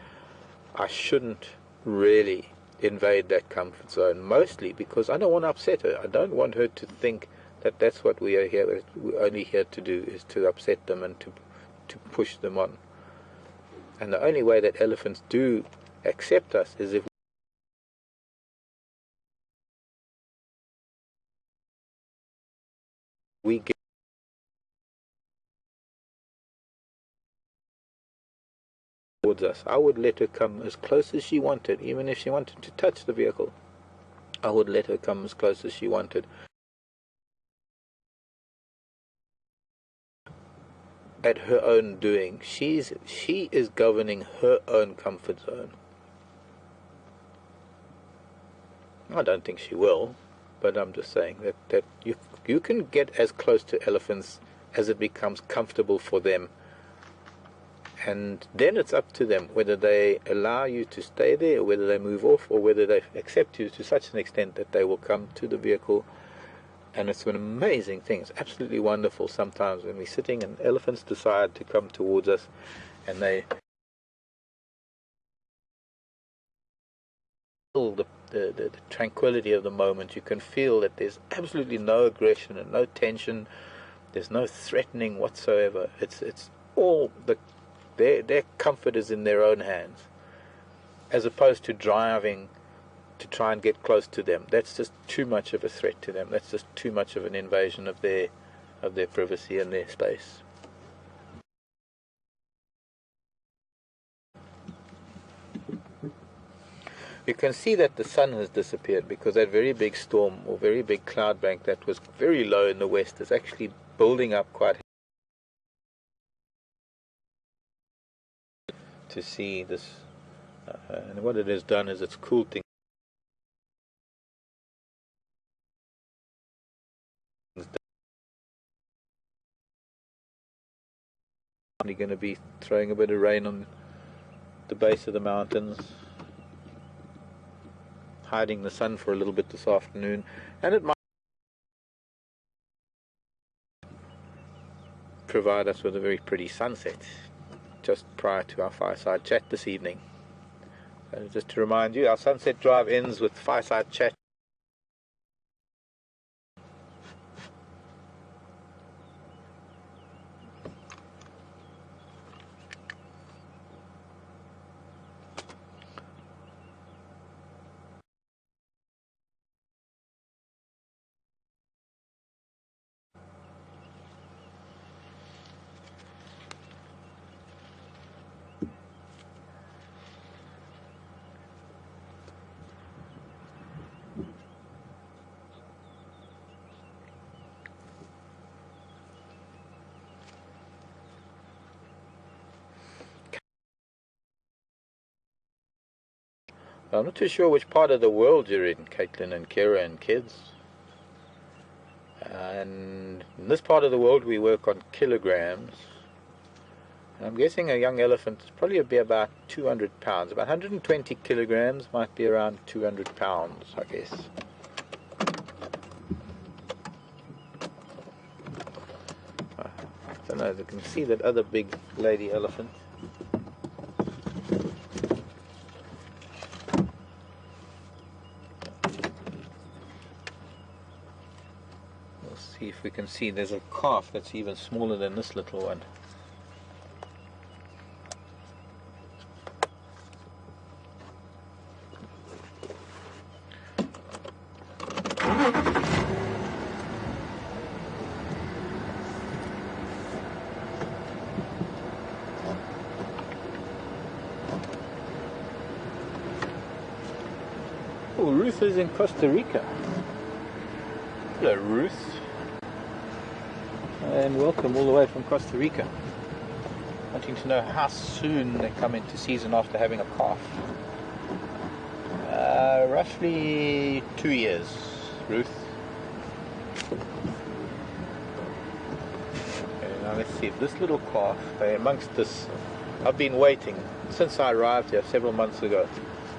A: I shouldn't really invade that comfort zone, mostly because I don't want to upset her. I don't want her to think that that's what we're only here to do, is to upset them and to push them on. And the only way that elephants do accept us is if we get towards us. I would let her come as close as she wanted. Even if she wanted to touch the vehicle, I would let her come as close as she wanted. At her own doing. She is governing her own comfort zone. I don't think she will, but I'm just saying that you can get as close to elephants as it becomes comfortable for them, and then it's up to them whether they allow you to stay there, or whether they move off, or whether they accept you to such an extent that they will come to the vehicle. And it's an amazing thing. It's absolutely wonderful sometimes when we're sitting and elephants decide to come towards us, and they feel the tranquility of the moment. You can feel that there's absolutely no aggression and no tension. There's no threatening whatsoever. It's all their comfort is in their own hands, as opposed to driving to try and get close to them. That's just too much of a threat to them. That's just too much of an invasion of their privacy and their space. You can see that the sun has disappeared, because that very big storm or very big cloud bank that was very low in the west is actually building up quite to see this. And what it has done is it's cooled things. Going to be throwing a bit of rain on the base of the mountains, hiding the sun for a little bit this afternoon, and it might provide us with a very pretty sunset just prior to our fireside chat this evening. So just to remind you, our sunset drive ends with fireside chat. I'm not too sure which part of the world you're in, Caitlin and Kira and kids. And in this part of the world we work on kilograms. And I'm guessing a young elephant is probably be about 200 pounds. About 120 kilograms might be around 200 pounds, I guess. I don't know if you can see that other big lady elephant. See if we can see, there's a calf that's even smaller than this little one. Oh, Ruth is in Costa Rica. Hello, Ruth. And welcome all the way from Costa Rica. wanting to know how soon they come into season after having a calf. Roughly 2 years, Ruth. Okay, now let's see if this little calf, amongst this, I've been waiting since I arrived here several months ago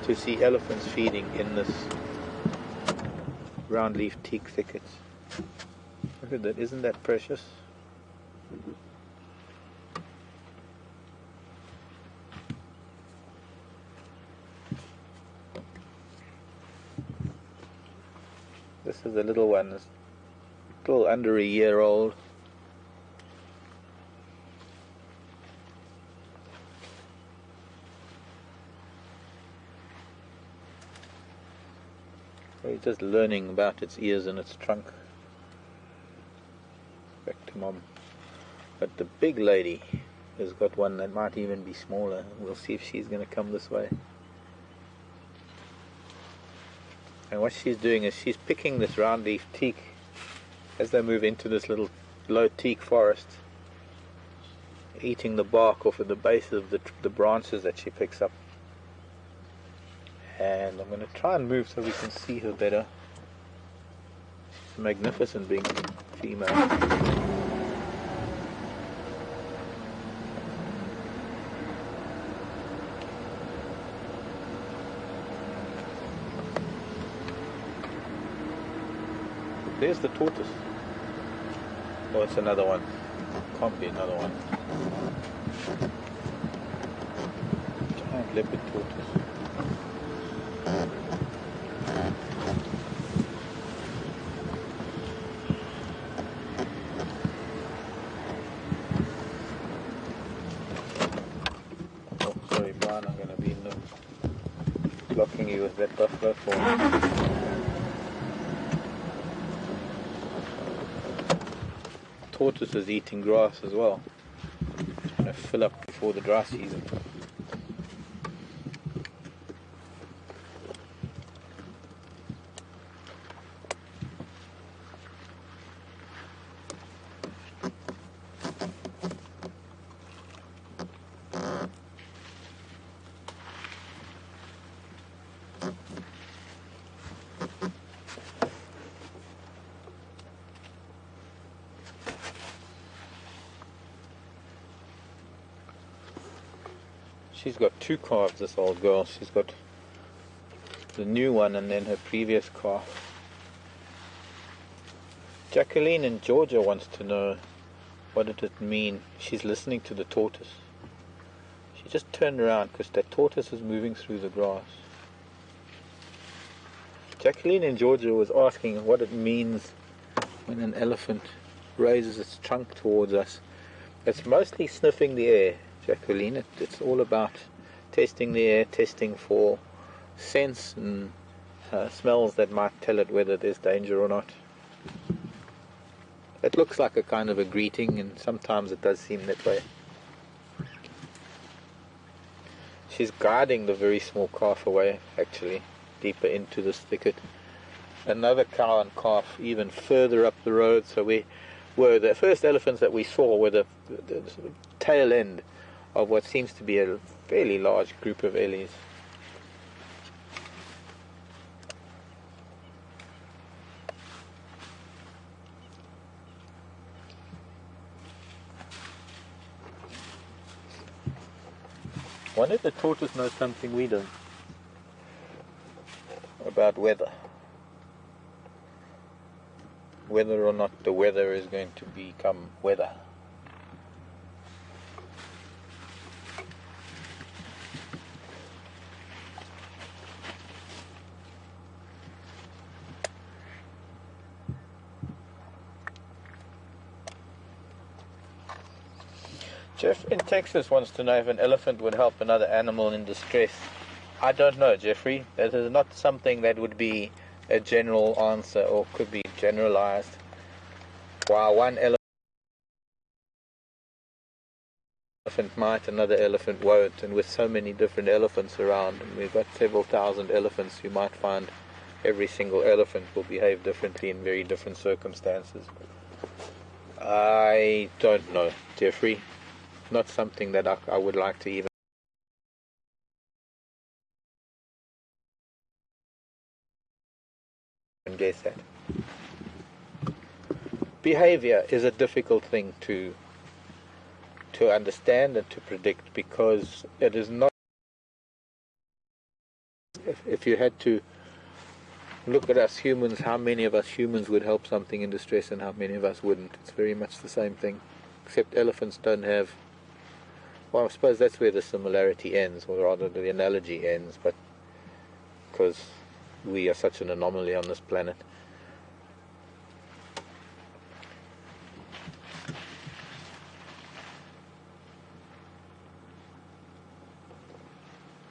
A: to see elephants feeding in this roundleaf teak thicket. Look at that, isn't that precious? This is a little one, it's a little under a year old. It's just learning about its ears and its trunk. Back to mom. But the big lady has got one that might even be smaller. We'll see if she's going to come this way. And what she's doing is she's picking this roundleaf teak as they move into this little low teak forest, eating the bark off of the base of the branches that she picks up. And I'm going to try and move so we can see her better. She's a magnificent being female. There's the tortoise. Oh, it's another one. Can't be another one. Giant leopard tortoise. Oh, sorry, Brian, I'm going to be blocking you with that buffalo thorn. Tortoise is eating grass as well. Trying to fill up before the dry season. She's got two calves, this old girl. She's got the new one and then her previous calf. Jacqueline in Georgia wants to know what did it mean. She's listening to the tortoise. She just turned around because that tortoise is moving through the grass. Jacqueline in Georgia was asking what it means when an elephant raises its trunk towards us. It's mostly sniffing the air, Jacqueline. It's all about testing the air, testing for scents and smells that might tell it whether there's danger or not. It looks like a kind of a greeting, and sometimes it does seem that way. She's guiding the very small calf away, actually, deeper into this thicket. Another cow and calf even further up the road. So the first elephants that we saw were the sort of tail end of what seems to be a fairly large group of ellies. I wonder if the tortoise knows something we don't about weather. Whether or not the weather is going to become weather. Jeff in Texas wants to know if an elephant would help another animal in distress. I don't know, Jeffrey. That is not something that would be a general answer or could be generalized. While one elephant might, another elephant won't, and with so many different elephants around, and we've got several thousand elephants, you might find every single elephant will behave differently in very different circumstances. I don't know, Jeffrey. not something that I would like to even guess at. Behavior is a difficult thing to understand and to predict, because it is not. If you had to look at us humans, how many of us humans would help something in distress and how many of us wouldn't? It's very much the same thing, except elephants don't have. Well, I suppose that's where the similarity ends, or rather the analogy ends, but because we are such an anomaly on this planet.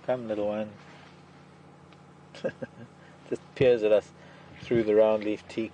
A: Come, little one. Just peers at us through the round leaf teak.